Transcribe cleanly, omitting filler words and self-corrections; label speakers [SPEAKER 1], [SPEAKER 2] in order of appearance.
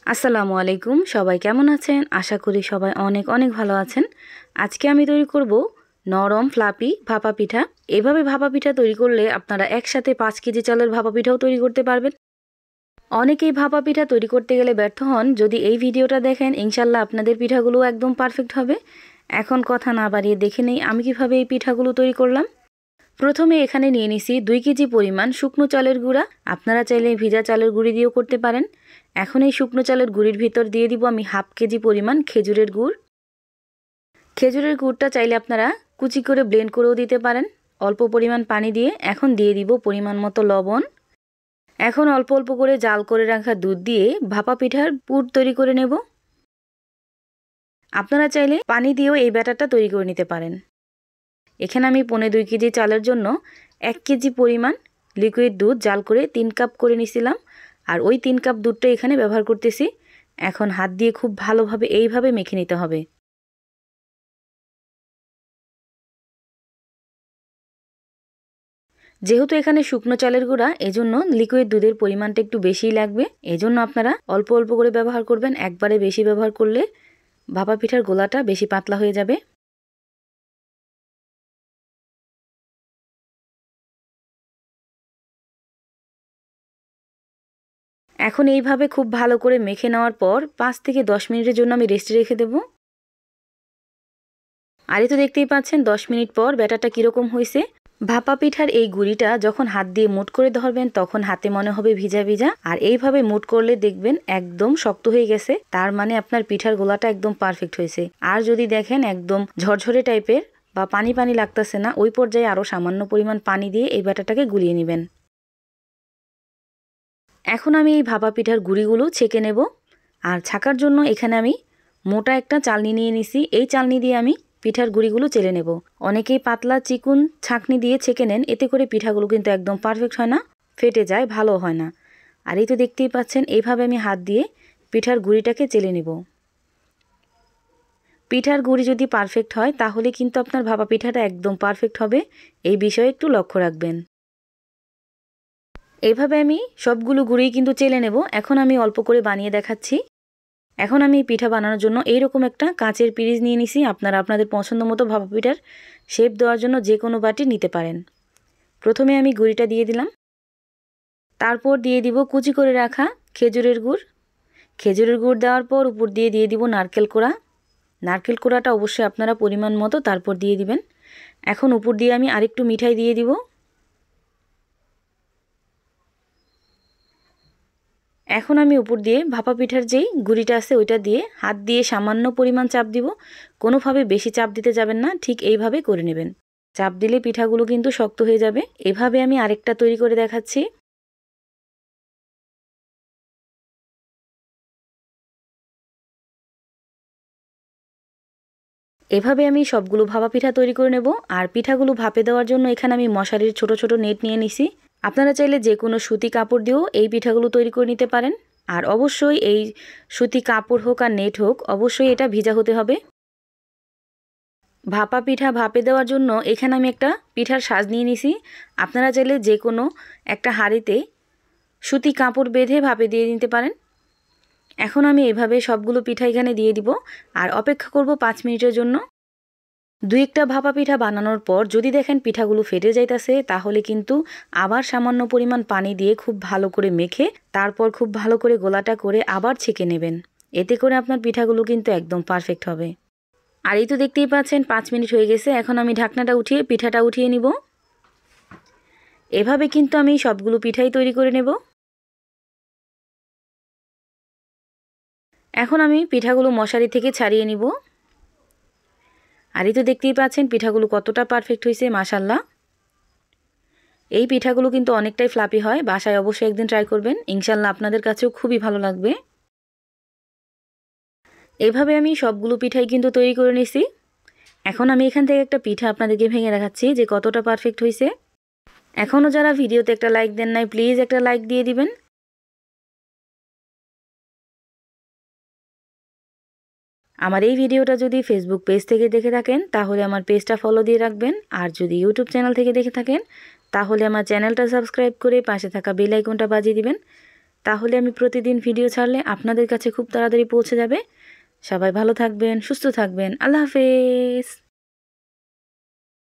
[SPEAKER 1] আসসালামু আলাইকুম, সবাই কেমন আছেন? আশা করি সবাই অনেক অনেক ভালো আছেন। আজকে আমি তৈরি করব নরম ফ্লাপি ভাপা পিঠা। এভাবে ভাপা পিঠা তৈরি করলে আপনারা একসাথে 5 কেজি চালের ভাপা পিঠাও তৈরি করতে পারবেন। অনেকেই ভাপা পিঠা তৈরি করতে গেলে ব্যর্থ হন। যদি এই ভিডিওটা দেখেন, ইনশাল্লাহ আপনাদের পিঠাগুলো একদম পারফেক্ট হবে। এখন কথা না বাড়িয়ে দেখে নেই আমি কিভাবে এই পিঠাগুলো তৈরি করলাম। প্রথমে এখানে নিয়ে নিছি 2 কেজি পরিমাণ শুকনো চালের গুঁড়া। আপনারা চাইলে ভিজা চালের গুঁড়ি দিয়েও করতে পারেন। এখন এই শুকনো চালের গুঁড়ির ভিতর দিয়ে দিব আমি হাফ কেজি পরিমাণ খেজুরের গুড়। খেজুরের গুড়টা চাইলে আপনারা কুচি করে ব্লেন্ড করেও দিতে পারেন অল্প পরিমাণ পানি দিয়ে। এখন দিয়ে দিব পরিমাণ মতো লবণ। এখন অল্প অল্প করে জাল করে রাখা দুধ দিয়ে ভাপা পিঠার পুর তৈরি করে নেব। আপনারা চাইলে পানি দিয়েও এই ব্যাটারটা তৈরি করে নিতে পারেন। এখানে আমি 2.25 কেজি চালের জন্য 1 কেজি পরিমাণ লিকুইড দুধ জাল করে 3 কাপ করে নিছিলাম, আর ওই 3 কাপ দুধটা এখানে ব্যবহার করতেছি। এখন হাত দিয়ে খুব ভালোভাবে এইভাবে মেখে নিতে হবে। যেহেতু এখানে শুকনো চালের গুঁড়া, এজন্য লিকুইড দুধের পরিমাণটা একটু বেশিই লাগবে। এজন্য আপনারা অল্প অল্প করে ব্যবহার করবেন। একবারে বেশি ব্যবহার করলে ভাপা পিঠার গোলাটা বেশি পাতলা হয়ে যাবে। এখন এইভাবে খুব ভালো করে মেখে নেওয়ার পর 5 থেকে 10 মিনিটের জন্য আমি রেস্টে রেখে দেব। আর এই তো দেখতেই পাচ্ছেন 10 মিনিট পর ব্যাটারটা কীরকম হয়েছে। ভাপা পিঠার এই গুঁড়িটা যখন হাত দিয়ে মুট করে ধরবেন তখন হাতে মনে হবে ভিজা ভিজা, আর এইভাবে মুট করলে দেখবেন একদম শক্ত হয়ে গেছে। তার মানে আপনার পিঠার গোলাটা একদম পারফেক্ট হয়েছে। আর যদি দেখেন একদম ঝরঝরে টাইপের বা পানি পানি লাগতেছে না, ওই পর্যায়ে আরও সামান্য পরিমাণ পানি দিয়ে এই ব্যাটারটাকে গুলিয়ে নেবেন। এখন আমি এই ভাপা পিঠার গুঁড়িগুলো ছেঁকে নেব। আর ছাকার জন্য এখানে আমি মোটা একটা চালনি নিয়ে নিছি। এই চালনি দিয়ে আমি পিঠার গুঁড়িগুলো চেলে নেব। অনেকেই পাতলা চিকুন ছাঁকনি দিয়ে ছেঁকে নেন, এতে করে পিঠাগুলো কিন্তু একদম পারফেক্ট হয় না, ফেটে যায়, ভালো হয় না। আর এই তো দেখতেই পাচ্ছেন এইভাবে আমি হাত দিয়ে পিঠার গুঁড়িটাকে চেলে নেব। পিঠার গুঁড়ি যদি পারফেক্ট হয় তাহলে কিন্তু আপনার ভাপা পিঠাটা একদম পারফেক্ট হবে। এই বিষয়ে একটু লক্ষ্য রাখবেন। এইভাবে আমি সবগুলো গুঁড়ি কিন্তু চেলে নেব। এখন আমি অল্প করে বানিয়ে দেখাচ্ছি। এখন আমি পিঠা বানানোর জন্য এইরকম একটা কাঁচের পিরিচ নিয়ে নিছি। আপনারা আপনাদের পছন্দ মতো ভাপা পিঠার শেপ দেওয়ার জন্য যে কোনো বাটি নিতে পারেন। প্রথমে আমি গুঁড়িটা দিয়ে দিলাম। তারপর দিয়ে দিব কুচি করে রাখা খেজুরের গুড়। খেজুরের গুড় দেওয়ার পর উপর দিয়ে দিব নারকেল কোড়া। নারকেল কোড়াটা অবশ্যই আপনারা পরিমাণ মতো তারপর দিয়ে দিবেন। এখন উপর দিয়ে আমি আরেকটু মিঠাই দিয়ে দিব। এখন আমি উপর দিয়ে ভাপা পিঠার যেই গুঁড়িটা আছে ওইটা দিয়ে হাত দিয়ে সামান্য পরিমাণ চাপ দিব। কোনোভাবে বেশি চাপ দিতে যাবেন না, ঠিক এইভাবে করে নেবেন। চাপ দিলে পিঠাগুলো কিন্তু শক্ত হয়ে যাবে। এভাবে আমি আরেকটা তৈরি করে দেখাচ্ছি। এভাবে আমি সবগুলো ভাপা পিঠা তৈরি করে নেব। আর পিঠাগুলো ভাপে দেওয়ার জন্য এখানে আমি মশারির ছোট ছোট নেট নিয়ে নিছি। আপনারা চাইলে যে কোনো সুতি কাপড় দিয়েও এই পিঠাগুলো তৈরি করে নিতে পারেন। আর অবশ্যই এই সুতি কাপড় হোক আর নেট হোক, অবশ্যই এটা ভিজা হতে হবে। ভাপা পিঠা ভাপে দেওয়ার জন্য এখানে আমি একটা পিঠার সাজ নিয়ে নিছি। আপনারা চাইলে যে কোনো একটা হাঁড়িতে সুতি কাপড় বেঁধে ভাপে দিয়ে নিতে পারেন। এখন আমি এভাবে সবগুলো পিঠা এখানে দিয়ে দিব আর অপেক্ষা করব 5 মিনিটের জন্য। 2-1টা ভাপা পিঠা বানানোর পর যদি দেখেন পিঠাগুলো ফেটে যাইতেছে, তাহলে কিন্তু আবার সামান্য পরিমাণ পানি দিয়ে খুব ভালো করে মেখে তারপর খুব ভালো করে গোলাটা করে আবার ছেঁকে নেবেন। এতে করে আপনার পিঠাগুলো কিন্তু একদম পারফেক্ট হবে। আর এই তো দেখতেই পাচ্ছেন 5 মিনিট হয়ে গেছে। এখন আমি ঢাকনাটা উঠিয়ে পিঠাটা উঠিয়ে নিব। এভাবে কিন্তু আমি সবগুলো পিঠাই তৈরি করে নেব। এখন আমি পিঠাগুলো মশারি থেকে ছাড়িয়ে নিব। আর এই তো দেখতেই পাচ্ছেন পিঠাগুলো কতটা পারফেক্ট হয়েছে, মাশাআল্লাহ। এই পিঠাগুলো কিন্তু অনেকটাই ফ্লাপি হয়। বাসায় অবশ্যই একদিন ট্রাই করবেন, ইনশাআল্লাহ আপনাদের কাছেও খুবই ভালো লাগবে। এইভাবে আমি সবগুলো পিঠাই কিন্তু তৈরি করে নিছি। এখন আমি এখান থেকে একটা পিঠা আপনাদেরকে ভেঙে দেখাচ্ছি যে কতটা পারফেক্ট হয়েছে। এখনও যারা ভিডিওতে একটা লাইক দেন নাই, প্লিজ একটা লাইক দিয়ে দিবেন। আমার এই ভিডিওটা যদি ফেসবুক পেজ থেকে দেখে থাকেন তাহলে আমার পেজটা ফলো দিয়ে রাখবেন। আর যদি ইউটিউব চ্যানেল থেকে দেখে থাকেন তাহলে আমার চ্যানেলটা সাবস্ক্রাইব করে পাশে থাকা বেল আইকনটা বাজিয়ে দিবেন, তাহলে আমি প্রতিদিন ভিডিও ছাড়লে আপনাদের কাছে খুব তাড়াতাড়ি পৌঁছে যাবে। সবাই ভালো থাকবেন, সুস্থ থাকবেন। আল্লাহ হাফেজ।